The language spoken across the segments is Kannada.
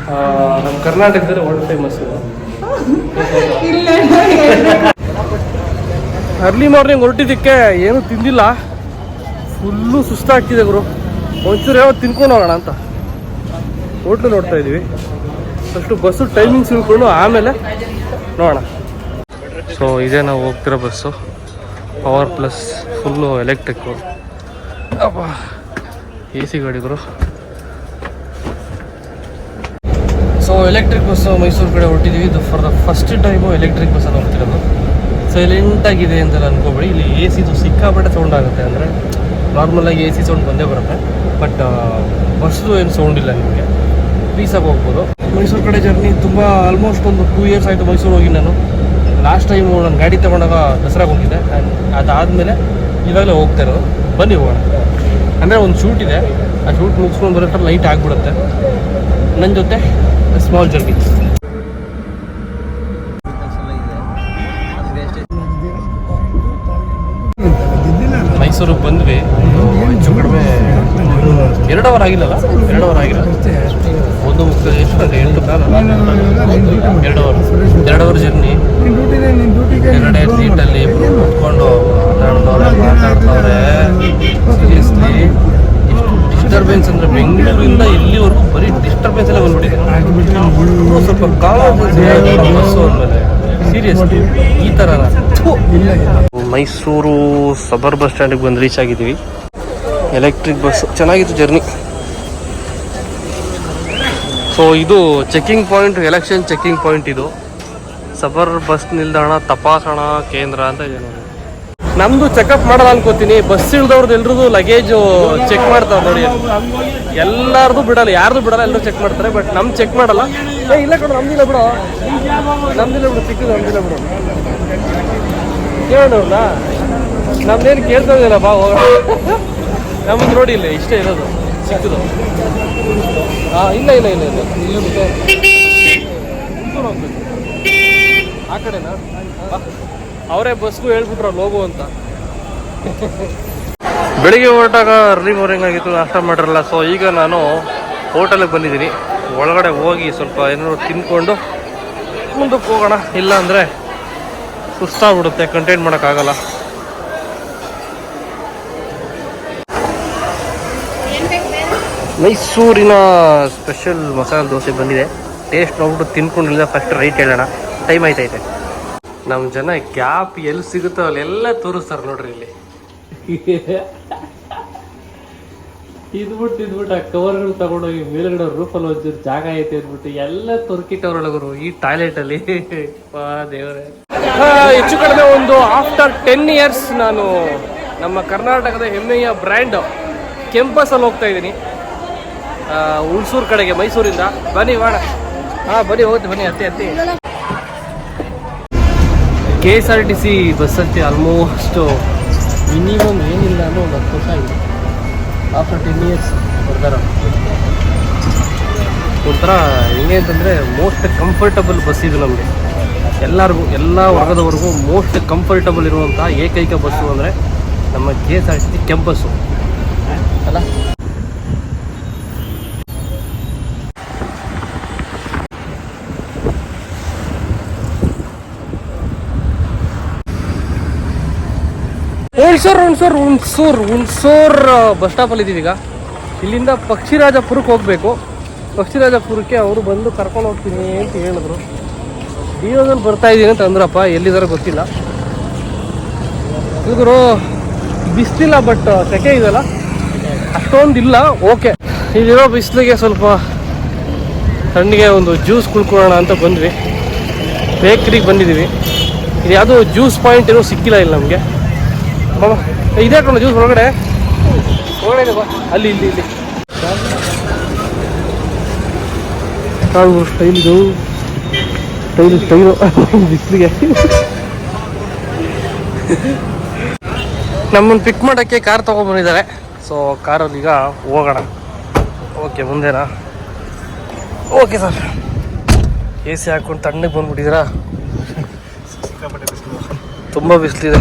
ನಮ್ಮ ಕರ್ನಾಟಕದಲ್ಲಿ ವರ್ಲ್ಡ್ ಫೇಮಸ್. ಅರ್ಲಿ ಮಾರ್ನಿಂಗ್ ಹೊರಟಿದ್ದಕ್ಕೆ ಏನೂ ತಿಂದಿಲ್ಲ, ಫುಲ್ಲು ಸುಸ್ತಾಗ್ತಿದೆ ಗುರು. ಒಂಚೂರು ಯಾವತ್ತು ತಿನ್ಕೊಂಡು ಹೋಗೋಣ ಅಂತ ಹೋಟ್ಲು ನೋಡ್ತಾ ಇದ್ದೀವಿ. ಫಸ್ಟು ಬಸ್ಸು ಟೈಮಿಂಗ್ಸ್ ತಿಳ್ಕೊಂಡು ಆಮೇಲೆ ನೋಡೋಣ. ಸೊ ಇದೇ ನಾವು ಹೋಗ್ತಿರೋ bus, power plus full electric. ಅಪ್ಪ AC ಗಾಡಿಗಳು. ಸೊ ಎಲೆಕ್ಟ್ರಿಕ್ ಬಸ್ಸು ಮೈಸೂರು ಕಡೆ ಹೊರಟಿದ್ದೀವಿ. ಇದು for the first time electric ಬಸ್ಸಲ್ಲಿ ಹೋಗ್ತಿರೋದು. ಸೈಲೆಂಟಾಗಿದೆ ಅಂತೆಲ್ಲ ಅನ್ಕೋಬೇಡಿ. ಇಲ್ಲಿ AC ಸಿಕ್ಕಾಪಟ್ಟೆ ಸೌಂಡ್ ಆಗುತ್ತೆ. ಅಂದರೆ ನಾರ್ಮಲಾಗಿ AC ಸೌಂಡ್ ಬಂದೇ ಬರುತ್ತೆ, ಬಟ್ ಬಸ್ಸು ಏನು ಸೌಂಡ್ ಇಲ್ಲ. ನಿಮಗೆ ಪೀಸಾಗಿ ಹೋಗ್ಬೋದು. ಮೈಸೂರು ಕಡೆ ಜರ್ನಿ ತುಂಬ ಆಲ್ಮೋಸ್ಟ್ ಒಂದು 2 years ಆಯಿತು ಮೈಸೂರು ಹೋಗಿ. ನಾನು ಲಾಸ್ಟ್ ಟೈಮು ನಾನು ಗಾಡಿ ತೊಗೊಂಡಾಗ ದಸರಾಗೆ ಹೋಗಿದ್ದೆ. ಅದಾದಮೇಲೆ ಇವಾಗಲೇ ಹೋಗ್ತಾ ಇರೋದು. ಬನ್ನಿ ಹೋಗೋಣ. ಅಂದರೆ ಒಂದು ಶೂಟ್ ಇದೆ, ಆ ಶೂಟ್ ಮುಗಿಸ್ಕೊಂಡು ಬರೋಕ್ಕೆ ಲೈಟ್ ಆಗಿಬಿಡುತ್ತೆ. ನನ್ನ ಜೊತೆ ಸ್ಮಾಲ್ ಜರ್ನಿ. ಮೈಸೂರಿಗೆ ಬಂದ್ವಿ. ಹೆಚ್ಚು ಕಡಿಮೆ 2 ಅವರ್ ಆಗಿಲ್ಲಲ್ಲ, 2 ಅವರ್ ಆಗಿಲ್ಲ. ಒಂದು ಮುಕ್ತ ಎಷ್ಟು ಗಂಟೆ 8 ಕಾಲ 2 ಅವರ್ ಜರ್ನಿ. 2 ಸೀಟಲ್ಲಿ ಕುತ್ಕೊಂಡು ಮಾತಾಡ್ತವ್ರೆ. ಸೀರಿಯಸ್ಲಿ ಎಷ್ಟು ಡಿಸ್ಟರ್ಬೆನ್ಸ್ ಅಂದರೆ ಬೆಂಗಳೂರಿಂದ ಇಲ್ಲಿವರೆಗೂ ಬರೀ ಡಿಸ್ಟರ್ಬೆನ್ಸ್ ಎಲ್ಲ ಬಂದ್ಬಿಟ್ಟಿದೆ. ಸ್ವಲ್ಪ ಕಾಮನ್ ಬಸ್ಸು ಅಂದಮೇಲೆ ಸೀರಿಯಸ್ಲಿ ಈ ಥರ. ಮೈಸೂರು ಸಬರ್ ಬಸ್ ಸ್ಟ್ಯಾಂಡಿಗೆ ಬಂದು ರೀಚ್ ಆಗಿದ್ದೀವಿ. ಎಲೆಕ್ಟ್ರಿಕ್ ಬಸ್ ಚೆನ್ನಾಗಿತ್ತು ಜರ್ನಿ. ಸೊ ಇದು checking point, election checking point. ಇದು ಸಬರ್ ಬಸ್ ನಿಲ್ದಾಣ ತಪಾಸಣಾ ಕೇಂದ್ರ ಅಂತ ಇದೆ ನೋಡಿ. ನಮ್ಮದು ಚೆಕಪ್ ಮಾಡಲ್ಲ ಅನ್ಕೋತೀನಿ. ಬಸ್ ಇಳ್ದವ್ರದ್ದು ಎಲ್ರದ್ದು ಲಗೇಜು ಚೆಕ್ ಮಾಡ್ತಾರೆ ನೋಡಿ. ಎಲ್ಲರದು ಬಿಡಲ್ಲ, ಯಾರ್ದು ಬಿಡಲ್ಲ, ಎಲ್ಲರೂ ಚೆಕ್ ಮಾಡ್ತಾರೆ. ಬಟ್ ನಮ್ಮ ಚೆಕ್ ಮಾಡಲ್ಲ. ಇಲ್ಲ ಕಣ, ನಮ್ದಿಲ್ಲ ಬಿಡು, ಸಿಕ್ಕಿದ್ದು ನಮ್ದಿಲ್ಲ ಬಿಡು. ಕೇಳೋಣ, ನಮ್ದೇನು ಕೇಳ್ತಾ ಇದ್ದಿಲ್ಲ ಬಾ ಹೋಗೋಣ. ನಮ್ಮದು ನೋಡಿ ಇಲ್ಲ, ಇಷ್ಟೇ ಇರೋದು ಸಿಕ್ಕಿದ್ದು. ಇಲ್ಲ ಇಲ್ಲ ಇಲ್ಲ ಇಲ್ಲ ಆ ಕಡೆನಾ? ಅವರೇ ಬಸ್ಗೂ ಹೇಳ್ಬಿಟ್ರು ಲೋಗೋ ಅಂತ. ಬೆಳಿಗ್ಗೆ ಹೊರಟಾಗ ಅರ್ಲಿ ಮಾರ್ನಿಂಗ್ ಆಗಿತ್ತು, ನಾಷ್ಟ ಮಾಡಿರಲ್ಲ. ಸೊ ಈಗ ನಾನು ಹೋಟೆಲಿಗೆ ಬಂದಿದ್ದೀನಿ. ಒಳಗಡೆ ಹೋಗಿ ಸ್ವಲ್ಪ ಏನಾದ್ರು ತಿನ್ಕೊಂಡು ಮುಂದಕ್ಕೆ ಹೋಗೋಣ. ಇಲ್ಲ ಅಂದರೆ ಸುಸ್ತಾಗ್ಬಿಡುತ್ತೆ, ಕಂಟೈನ್ ಮಾಡೋಕ್ಕಾಗಲ್ಲ. ಮೈಸೂರಿನ ಸ್ಪೆಷಲ್ ಮಸಾಲೆ ದೋಸೆ ಬಂದಿದೆ. ಟೇಸ್ಟ್ ನೋಡ್ಬಿಟ್ಟು ತಿನ್ಕೊಂಡಿಲ್ಲ, ಫಸ್ಟ್ ರೈಟ್ ಹೇಳೋಣ. ಟೈಮ್ ಆಯ್ತೈತೆ. ನಮ್ಮ ಜನ ಗ್ಯಾಪ್ ಎಲ್ಲಿ ಸಿಗುತ್ತೋ ಅಲ್ಲೆಲ್ಲ ತೋರಿಸ್ತಾರೆ ನೋಡ್ರಿ. ಇಲ್ಲಿ ಇದ್ಬಿಟ್ಟು ಆ ಕವರ್ಗಳು ತಗೊಂಡೋಗಿ ಮೇಲ್ಗಡೆ ರೂಫಲ್ಲಿ ಒಂಚೂರು ಜಾಗ ಐತೆ ಅಂದ್ಬಿಟ್ಟು ಎಲ್ಲ ತೊರ್ಕಿಟ್ಟವ್ರೊಳಗರು ಈ ಟಾಯ್ಲೆಟಲ್ಲಿ. ದೇವರೇ. ಹೆಚ್ಚು ಕಡಿಮೆ ಒಂದು ಆಫ್ಟರ್ 10 years ನಾನು ನಮ್ಮ ಕರ್ನಾಟಕದ ಹೆಮ್ಮೆಯ ಬ್ರ್ಯಾಂಡ್ ಕೆಂಪಸ್ಸಲ್ಲಿ ಹೋಗ್ತಾ ಇದ್ದೀನಿ, ಹುಣಸೂರು ಕಡೆಗೆ, ಮೈಸೂರಿಂದ. ಬನ್ನಿ ಮಾಡ. ಬನ್ನಿ ಹೋಗ್ತೀವಿ, ಬನ್ನಿ ಹತ್ತಿ. KSRTC ಬಸ್ ಹತ್ತಿ ಆಲ್ಮೋಸ್ಟ್ ಮಿನಿಮಮ್ ಏನಿಲ್ಲ ಅನ್ನೋ ಒಂದು 10 ವರ್ಷ ಆಗಿದೆ. ಆಫ್ಟರ್ 10 years ಬರ್ತಾರ. ಒಂಥರ ಹೆಂಗೆ ಅಂತಂದರೆ ಮೋಸ್ಟ್ ಕಂಫರ್ಟಬಲ್ ಬಸ್ ಇದು ನಮಗೆ. ಎಲ್ಲರಿಗೂ, ಎಲ್ಲ ವರ್ಗದವರೆಗೂ ಮೋಸ್ಟ್ ಕಂಫರ್ಟಬಲ್ ಇರುವಂಥ ಏಕೈಕ ಬಸ್ಸು ಅಂದರೆ ನಮ್ಮ KSRTC ಕೆಂಪಸ್ಸು ಅಲ್ಲ. ಹುಣಸೂರು ಬಸ್ ಸ್ಟಾಪಲ್ಲಿ ಇದ್ದೀವಿ ಈಗ. ಇಲ್ಲಿಂದ ಪಕ್ಷಿರಾಜಪುರಕ್ಕೆ ಹೋಗಬೇಕು. ಪಕ್ಷಿರಾಜಪುರಕ್ಕೆ ಅವರು ಬಂದು ಕರ್ಕೊಂಡು ಹೋಗ್ತೀನಿ ಅಂತ ಹೇಳಿದ್ರು. ಡಿಯೋದಲ್ಲಿ ಬರ್ತಾ ಇದ್ದೀನಿ ಅಂತ ಅಂದ್ರಪ್ಪ, ಎಲ್ಲಿದ್ದಾರೆ ಗೊತ್ತಿಲ್ಲ. ಇವರು ಬಿಸಿಲಿಲ್ಲ, ಬಟ್ ಸೆಕೆ ಇದೆಯಲ್ಲ ಅಷ್ಟೊಂದಿಲ್ಲ. ಓಕೆ, ಇಲ್ಲಿರೋ ಬಿಸಿಲಿಗೆ ಸ್ವಲ್ಪ ತಣ್ಣಗೆ ಒಂದು ಜ್ಯೂಸ್ ಕುಡ್ಕೊಳ್ಳೋಣ ಅಂತ ಬಂದ್ವಿ. ಬೇಕ್ರಿಗೆ ಬಂದಿದ್ದೀವಿ. ಇದು ಯಾವುದೋ ಜ್ಯೂಸ್ ಪಾಯಿಂಟ್ ಏನೋ ಸಿಕ್ಕಿಲ್ಲ ಇಲ್ಲಿ ನಮಗೆ. ಬಾಬಾ ಇದೇ ಕಣ ಜ್ಯೂಸ್ ಹೊರಗಡೆ ಇದೆ ಬಾ. ಅಲ್ಲಿ ಇಲ್ಲಿ ಇಲ್ಲಿ ಸ್ಟೈಲು ಬಿಸಿಲಿಗೆ. ನಮ್ಮನ್ನು ಪಿಕ್ ಮಾಡೋಕ್ಕೆ ಕಾರ್ ತೊಗೊಂಡ್ಬಂದಿದ್ದಾರೆ. ಸೊ ಕಾರಲ್ಲಿ ಈಗ ಹೋಗೋಣ. ಓಕೆ, ಮುಂದೆನಾ? Okay sir. AC ಹಾಕ್ಕೊಂಡು ತಣ್ಣಗೆ ಬಂದ್ಬಿಟ್ಟಿದ್ದೀರಾ? ತುಂಬ ಬಿಸಿಲಿದೆ.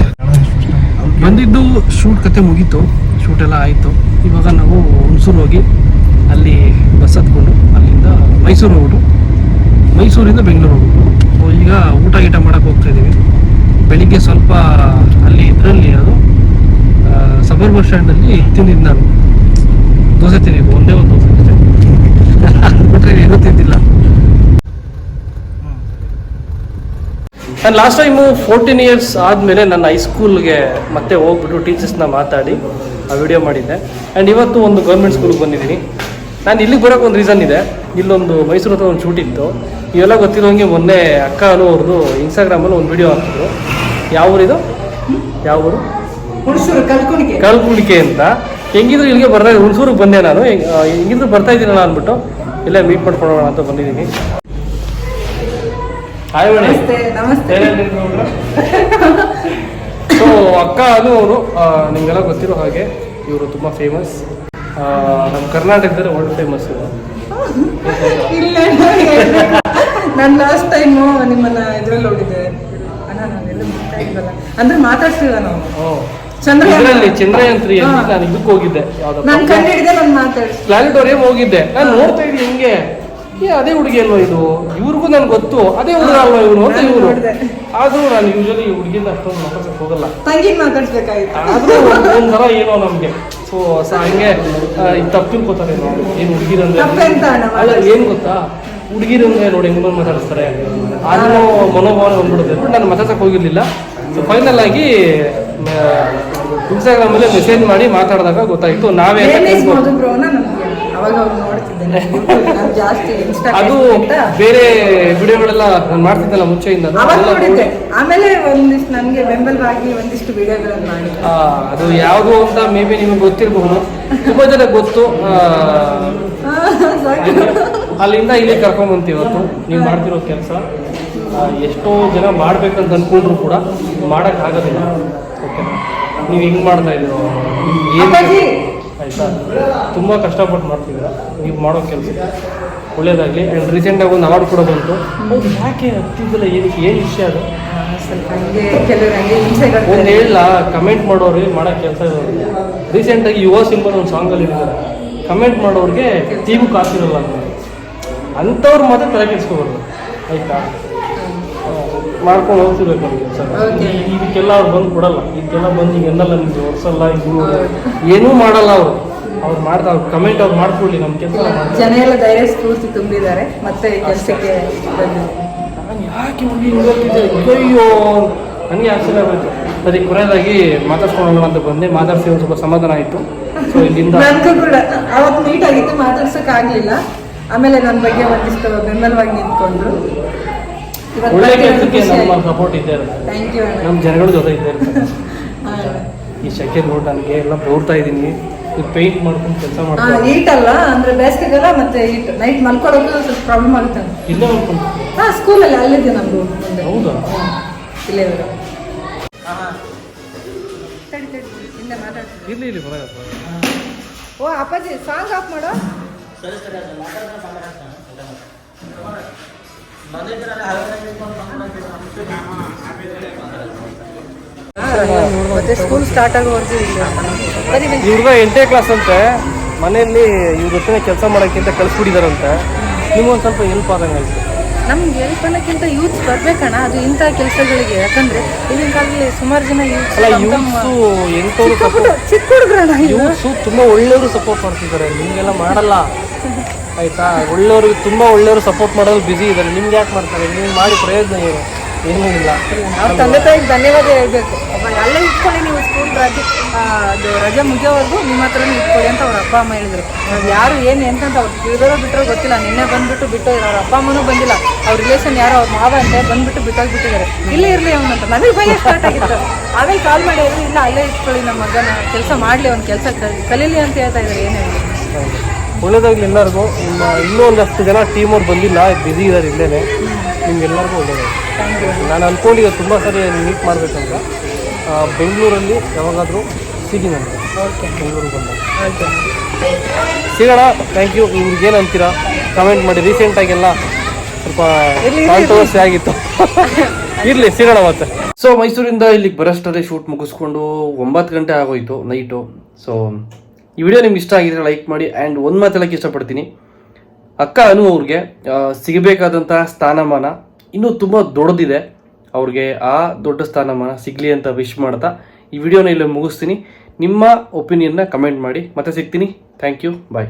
ಬಂದಿದ್ದು ಶೂಟ್ ಕತೆ ಮುಗೀತು, ಶೂಟೆಲ್ಲ ಆಯಿತು. ಇವಾಗ ನಾವು ಹುಣಸೂರು ಹೋಗಿ ಅಲ್ಲಿ ಬಸ್ ಹತ್ಕೊಂಡು ಅಲ್ಲಿಂದ ಮೈಸೂರು ಊರು, ಮೈಸೂರಿಂದ ಬೆಂಗಳೂರು ಹೋಗೋದು. ಸೊ ಈಗ ಊಟ ಗೀಟ ಮಾಡೋಕ್ಕೆ ಹೋಗ್ತಾ ಇದ್ದೀವಿ. ಬೆಳಿಗ್ಗೆ ಸ್ವಲ್ಪ ಅಲ್ಲಿ ಇದರಲ್ಲಿ ಅದು ಸಬರ್ ಬಸ್ ಸ್ಟ್ಯಾಂಡಲ್ಲಿ ತಿಂದಿದ್ದು ನಾನು ದೋಸೆ ತಿಂದಿದ್ದು, ಒಂದೇ ಒಂದು ದೋಸೆ ಅಷ್ಟೇ. ಬಿಟ್ಟರೆ ಏನೂ ತಿಂದಿಲ್ಲ. ನಾನು ಲಾಸ್ಟ್ ಟೈಮು 14 ಇಯರ್ಸ್ ಆದಮೇಲೆ ನನ್ನ ಹೈಸ್ಕೂಲ್ಗೆ ಮತ್ತೆ ಹೋಗ್ಬಿಟ್ಟು ಟೀಚರ್ಸ್ನ ಮಾತಾಡಿ ಆ ವಿಡಿಯೋ ಮಾಡಿದ್ದೆ. ಆ್ಯಂಡ್ ಇವತ್ತು ಒಂದು ಗೌರ್ಮೆಂಟ್ ಸ್ಕೂಲ್ಗೆ ಬಂದಿದ್ದೀನಿ. ನಾನು ಇಲ್ಲಿಗೆ ಬರೋಕ್ಕೆ ಒಂದು ರೀಸನ್ ಇದೆ. ಇಲ್ಲೊಂದು ಮೈಸೂರು ಹತ್ರ ಒಂದು ಶೂಟ್ ಇತ್ತು. ಇವೆಲ್ಲ ಗೊತ್ತಿರೋಂಗೆ ಮೊನ್ನೆ ಅಕ್ಕ ಅವ್ರದ್ದು ಇನ್ಸ್ಟಾಗ್ರಾಮಲ್ಲಿ ಒಂದು ವಿಡಿಯೋ ಹಾಕಿದ್ರು. ಯಾವ ಊರಿದು, ಯಾವ ಊರು? ಕಲ್ಕುಣಿಕೆ ಅಂತ. ಹೆಂಗಿದ್ರು ಇಲ್ಲಿಗೆ ಬರ್ತಾ ಇದ್ದೀನಿ, ಹುಣಸೂರಿಗೆ ಬಂದೆ ನಾನು. ಹೆಂಗಿದ್ರು ಬರ್ತಾ ಇದ್ದೀನಲ್ಲ ಅಂದ್ಬಿಟ್ಟು ಇಲ್ಲೇ ಮೀಟ್ ಮಾಡ್ಕೊಳ್ಳೋಣ ಅಂತ ಬಂದಿದ್ದೀನಿ. ನಮಸ್ತೆ. ಸೊ ಅಕ್ಕ ಅವರು ನಿಮಗೆಲ್ಲ ಗೊತ್ತಿರೋ ಹಾಗೆ ಇವರು ತುಂಬ ಫೇಮಸ್. ನಮ್ಮ ಕರ್ನಾಟಕದಲ್ಲಿ ವರ್ಲ್ಡ್ ಫೇಮಸ್ ಇವರು. ಇಲ್ಲ, ನಾನು ಲಾಸ್ಟ್ ಟೈಮು ನಿಮ್ಮನ್ನ ಇದ್ರಲ್ಲಿ ನೋಡಿದ್ದೆ. ಅಂದ್ರೆ ಮಾತಾಡ್ತೀವ ನಾವು ಚಂದ್ರಯಾನ್ 3 ನಾನು ಇದಕ್ಕೆ ಹೋಗಿದ್ದೆ, ಪ್ಲಾನೆಟೋರಿಯಂ ಹೋಗಿದ್ದೆ. ನಾನು ನೋಡ್ತಾ ಇದ್ದೀನಿ ಹಿಂಗೆ, ಅದೇ ಹುಡುಗಿ ಅಲ್ವಾ ಇದು, ಇವ್ರಿಗೂ ನನ್ಗೆ ಗೊತ್ತು, ಅದೇ ಹುಡುಗ ಅಲ್ವಾ ಇವನು ಅಂತ ಇವರು. ಆದ್ರೂ ನಾನು ಯೂಶಲಿ ಹುಡುಗಿನ ಅಷ್ಟೊಂದು ಮಾತಾಡ್ಸಕ್ ಹೋಗಲ್ಲ. ಆದ್ರೂ ಒಂಥರ ಏನೋ ನಮ್ಗೆ ಸೊ ಹಂಗೆ ತಪ್ಪು ತಿಳ್ಕೊತಾರೆ ಏನು ಹುಡುಗಿರಂದ್ರೆ. ಅಲ್ಲ ಏನ್ ಗೊತ್ತಾ, ಹುಡುಗಿರಂದ್ರೆ ನೋಡಿ ಹೆಂಗ್ ಮಾತಾಡಿಸ್ತಾರೆ, ಆದ್ರೂ ಮನೋಭಾವನೆ ಬಂದ್ಬಿಡುತ್ತೆ. ಬಟ್ ನಾನು ಮಾತಾಡ್ಸಕ್ ಹೋಗಿರ್ಲಿಲ್ಲ. ಸೊ ಫೈನಲ್ ಆಗಿ ಇನ್ಸ್ಟಾಗ್ರಾಮಲ್ಲಿ ಮೆಸೇಜ್ ಮಾಡಿ ಮಾತಾಡಿದಾಗ ಗೊತ್ತಾಯ್ತು ನಾವೇ. ಅದು ಬೇರೆ ವಿಡಿಯೋಗಳೆಲ್ಲ ನಾನು ಮಾಡ್ತಿದ್ದಲ್ಲ ಮುಂಚೆಯಿಂದ. ಆಮೇಲೆ ಒಂದಿಷ್ಟು ನನಗೆ ಬೆಂಬಲವಾಗಿ ಒಂದಿಷ್ಟು ವಿಡಿಯೋಗಳನ್ನು ಮಾಡಿ ಅದು ಯಾವುದು ಅಂತ ಮೇ ಬಿ ನಿಮಗೆ ಗೊತ್ತಿರಬಹುದು, ತುಂಬಾ ಜನ ಗೊತ್ತು. ಅಲ್ಲಿಂದ ಇಲ್ಲಿ ಕರ್ಕೊಂಡ್ಬಂತೀವಿ. ಇವತ್ತು ನೀವು ಮಾಡ್ತಿರೋ ಕೆಲಸ ಎಷ್ಟೋ ಜನ ಮಾಡ್ಬೇಕಂತ ಅನ್ಕೊಂಡ್ರು ಕೂಡ ಮಾಡೋಕ್ಕಾಗೋದಿಲ್ಲ. ಓಕೆ, ನೀವು ಹೆಂಗೆ ಮಾಡ್ತಾ ಇದ್ದೀರೋ ಏನು ಆಯಿತಾ, ತುಂಬ ಕಷ್ಟಪಟ್ಟು ಮಾಡ್ತಿದ್ದೀರ. ನೀವು ಮಾಡೋ ಕೆಲಸ ಒಳ್ಳೇದಾಗಲಿ. ಆ್ಯಂಡ್ ರೀಸೆಂಟಾಗಿ ಒಂದು ಅವಾರ್ಡ್ ಕೂಡ ಬಂತು. ಹೌದು, ಯಾಕೆ ಹತ್ತಿದ್ದಲ್ಲ, ಏನಕ್ಕೆ, ಏನು ವಿಷಯ ಅದು? ಒಂದು ಹೇಳ ಕಮೆಂಟ್ ಮಾಡೋರಿಗೆ ಮಾಡೋ ಕೆಲಸ ಇರೋದು. ರೀಸೆಂಟಾಗಿ ಯುವ ಸಿಂಬಲ್ ಒಂದು ಸಾಂಗಲ್ಲಿ ಇರ್ತಾರೆ, ಕಮೆಂಟ್ ಮಾಡೋರಿಗೆ ಟೀಮು ಕಾಸಿರಲ್ಲ ಅಂತ. ಅಂಥವ್ರು ಮಾತ್ರ ತಲೆ ಕೆಡಿಸ್ಕೋಬಾರ್ದು ಆಯಿತಾ. ಮಾಡ್ಕೊಂಡು ಹೋಗ್ತಿರ್ಬೇಕು ನಮಗೆ ಸರ್. ಇದಕ್ಕೆಲ್ಲ ಅವ್ರು ಬಂದು ಕೊಡಲ್ಲ, ಇದಕ್ಕೆಲ್ಲ ಬಂದು ಈಗ ಎಂದಲ್ಲ ನಿಮಗೆ ಹೊರ್ಸಲ್ಲ, ಇದು ಏನೂ ಮಾಡಲ್ಲ. ಅವ್ರು ಮಾಡ್ತಾ ಕಮೆಂಟ್ ಅವ್ರು ಮಾಡ್ಕೊಳ್ಳಿ, ನಮ್ಮ ಕೆಲಸ ಜನ ಎಲ್ಲ ಧೈರ್ಯ ಸ್ಫೂರ್ತಿ ತುಂಬಿದ್ದಾರೆ. ಮತ್ತೆ ಕೆಲಸಕ್ಕೆ ನಾನು ಯಾಕೆ ಹುಡುಗಿ ಹೋಗ್ತಿದ್ದೆ, ಅಯ್ಯೋ ನನಗೆ ಆಶ್ಚರ್ಯ ಆಗೋಯ್ತು. ಅದಕ್ಕೆ ಕೊನೆಯದಾಗಿ ಮಾತಾಡ್ಸ್ಕೊಳ್ಳೋಣ ಅಂತ ಬಂದೆ. ಮಾತಾಡ್ಸಿ ಒಂದು ಸ್ವಲ್ಪ ಸಮಾಧಾನ ಆಯಿತು. ಸೊ ಇಲ್ಲಿಂದ ನನಗೂ ಕೂಡ ಅವತ್ತು ಮೀಟ್ ಆಗಿತ್ತು, ಮಾತಾಡ್ಸೋಕ್ಕಾಗಲಿಲ್ಲ. ಆಮೇಲೆ ನನ್ನ ಬಗ್ಗೆ ಒಂದಿಷ್ಟು ಬೆಂಬಲವಾಗಿ ನಿಂತ್ಕೊಂಡ್ರು. ಒಳ್ಳೆ ಕೆಲಸಕ್ಕೆ ನಮ್ಮ ಸಪೋರ್ಟ್ ಇದ್ದೇ ಇರುತ್ತೆ. Thank you. ನಮ್ಮ ಜನಗಳ ಜೊತೆ ಇದ್ದೇ ಇರುತ್ತೆ. ಈ ಶೆಕೆ ನೋಡಿ ನನಗೆ ಎಲ್ಲ ದೌಡ್ತಾ ಇದ್ದೀನಿ. ಇದು ಪೇಂಟ್ ಮಾಡ್ಕೊಂಡು ಕೆಲಸ ಮಾಡ್ತೀನಿ. ಈಟ್ ಅಲ್ಲ ಅಂದ್ರೆ ಬೇಸಿಗೆಲ್ಲ ಮತ್ತೆ ಈಟ್ ನೈಟ್ ಮಲ್ಕೊಳ್ಳೋದು ಸ್ವಲ್ಪ ಪ್ರಾಬ್ಲಮ್ ಆಗುತ್ತೆ. ಇಲ್ಲೇ ಮಾಡ್ಕೊಂಡು ಸ್ಕೂಲಲ್ಲಿ ಅಲ್ಲಿದ್ದೆ ನಮ್ದು. ಹೌದಾ? ಇಲ್ಲೇ ಇರ್ಲಿ ಇಲ್ಲಿ ಬರ. ಓ ಅಪ್ಪಾಜಿ ಸಾಂಗ್ ಆಫ್ ಮಾಡೋ. ಮತ್ತೆ ಸ್ಕೂಲ್ ಸ್ಟಾರ್ಟ್ ಆಗೋವರೆಗೂ ಇವ್ರದ 8ನೇ ಕ್ಲಾಸ್ ಅಂತೆ. ಮನೆಯಲ್ಲಿ ಇವ್ರ ಜೊತೆ ಕೆಲಸ ಮಾಡೋಕ್ಕಿಂತ ಕಳಿಸ್ಬಿಟ್ಟಿದಾರಂತೆ. ನಿಮ್ಗೊಂದು ಸ್ವಲ್ಪ ಹೆಲ್ಪ್ ಆದಂಗೆ ಆಯ್ತು. ನಮ್ಗೆ ಹೆಲ್ಪ್ ಅನ್ನೋಕ್ಕಿಂತ ಯೂತ್ಸ್ ಬರ್ಬೇಕಣ್ಣ, ಅದು ಇಂಥ ಕೆಲಸಗಳಿಗೆ. ಯಾಕಂದ್ರೆ ಈಗಿನ ಕಾಲದಲ್ಲಿ ಸುಮಾರು ಜನ ಚಿಕ್ಕ ಹುಡುಗರಣ್ಣ, ಯೂತ್ಸು ತುಂಬ ಒಳ್ಳೆಯವರು ಸಪೋರ್ಟ್ ಮಾಡ್ತಿದ್ದಾರೆ. ನಿಮಗೆಲ್ಲ ಮಾಡಲ್ಲ ಆಯ್ತಾ. ಒಳ್ಳೆಯವ್ರಿಗೆ ತುಂಬ ಒಳ್ಳೆಯವರು ಸಪೋರ್ಟ್ ಮಾಡೋದು ಬಿಸಿ ಇದ್ದಾರೆ. ನಿಮ್ಗೆ ಯಾಕೆ ಮಾಡ್ತಾರೆ? ನೀವು ಮಾಡಿ ಪ್ರಯೋಜನ ಏನು? ಏನೂ ಇಲ್ಲ. ನಾವು ತಂದೆ ತಾಯಿಗೆ ಧನ್ಯವಾದ ಹೇಳ್ಬೇಕು. ಅಲ್ಲೇ ಇಟ್ಕೊಳ್ಳಿ ನೀವು, ಸ್ಕೂಲ್ ಅದು ರಜೆ ಮುಗಿಯೋವರೆಗೂ ನಿಮ್ಮ ಹತ್ರನೇ ಇಟ್ಕೊಳ್ಳಿ ಅಂತ ಅವ್ರ ಅಪ್ಪ ಅಮ್ಮ ಹೇಳಿದ್ರು. ಯಾರು ಏನು ಎಂತಂತ ಅವ್ರು ತಿಳಿದೋರೋ ಬಿಟ್ಟರೋ ಗೊತ್ತಿಲ್ಲ. ನಿನ್ನೆ ಬಂದ್ಬಿಟ್ಟು ಬಿಟ್ಟೋದ್ರು. ಅವ್ರ ಅಪ್ಪ ಅಮ್ಮನೂ ಬಂದಿಲ್ಲ. ಅವ್ರ ರಿಲೇಷನ್ ಯಾರೋ ಅವ್ರ ಮಾವ ಅಂತ ಬಂದ್ಬಿಟ್ಟು ಬಿಟ್ಟೋಗ್ಬಿಟ್ಟಿದ್ದಾರೆ. ಇಲ್ಲೇ ಇರಲಿ ಅವನಂತ ನನಗೆ ಭಯ ಸ್ಟಾರ್ಟ್ ಆಗಿತ್ತು. ಆಮೇಲೆ ಕಾಲ್ ಮಾಡಿ ಹೇಳಿದ್ರು, ಇಲ್ಲ ಅಲ್ಲೇ ಇಟ್ಕೊಳ್ಳಿ, ನಮ್ಮ ಮಗನ ಕೆಲಸ ಮಾಡಲಿ, ಅವ್ನ ಕೆಲಸ ಕಲೀಲಿ ಅಂತ ಹೇಳ್ತಾ ಇದ್ದಾರೆ. ಏನು ಹೇಳಿ ಒಳ್ಳೇದಾಗಲಿ ಎಲ್ಲರಿಗೂ. ಇನ್ನೂ ಒಂದಷ್ಟು ಜನ ಟೀಮ್ ಅವ್ರು ಬಂದಿಲ್ಲ, ಬ್ಯುಸಿ ಇದ್ದಾರೆ ಇಲ್ಲೇ. ನಿಮ್ಗೆಲ್ಲರಿಗೂ ಒಳ್ಳೇದಾಗಿ. ನಾನು ಅಂದ್ಕೊಂಡಿದ್ದೆ ತುಂಬ ಸರಿ ಮೀಟ್ ಮಾಡಬೇಕಂತ. ಬೆಂಗಳೂರಲ್ಲಿ ಯಾವಾಗಾದರೂ ಸಿಗಿ ನನಗೆ. ಓಕೆ, ಬೆಂಗಳೂರಿಗೆ ಬಂದಾಗ ಸಿಗೋಣ. Thank you. ಇವ್ರಿಗೇನು ಅಂತೀರಾ ಕಮೆಂಟ್ ಮಾಡಿ. ರೀಸೆಂಟಾಗೆಲ್ಲ ಸ್ವಲ್ಪ ಕಾಂಟ್ರವರ್ಸಿ ಆಗಿತ್ತು. ಇರಲಿ, ಸಿಗೋಣ ಮತ್ತೆ. ಸೊ ಮೈಸೂರಿಂದ ಇಲ್ಲಿಗೆ ಬರೋಷ್ಟರಲ್ಲಿ ಶೂಟ್ ಮುಗಿಸ್ಕೊಂಡು 9 ಗಂಟೆ ಆಗೋಯ್ತು ನೈಟು. ಸೊ ಈ ವಿಡಿಯೋ ನಿಮ್ಗೆ ಇಷ್ಟ ಆಗಿದ್ರೆ ಲೈಕ್ ಮಾಡಿ. ಆ್ಯಂಡ್ ಒಂದು ಮಾತು ಹೇಳೋಕ್ಕೆ ಇಷ್ಟಪಡ್ತೀನಿ, ಅಕ್ಕ ಅನು ಅವ್ರಿಗೆ ಸಿಗಬೇಕಾದಂತಹ ಸ್ಥಾನಮಾನ ಇನ್ನೂ ತುಂಬ ದೊಡ್ಡದಿದೆ. ಅವ್ರಿಗೆ ಆ ದೊಡ್ಡ ಸ್ಥಾನಮಾನ ಸಿಗಲಿ ಅಂತ ವಿಶ್ ಮಾಡ್ತಾ ಈ ವಿಡಿಯೋನ ಇಲ್ಲಿ ಮುಗಿಸ್ತೀನಿ. ನಿಮ್ಮ ಒಪಿನಿಯನ್ನ ಕಮೆಂಟ್ ಮಾಡಿ. ಮತ್ತೆ ಸಿಗ್ತೀನಿ. Thank you. ಬಾಯ್.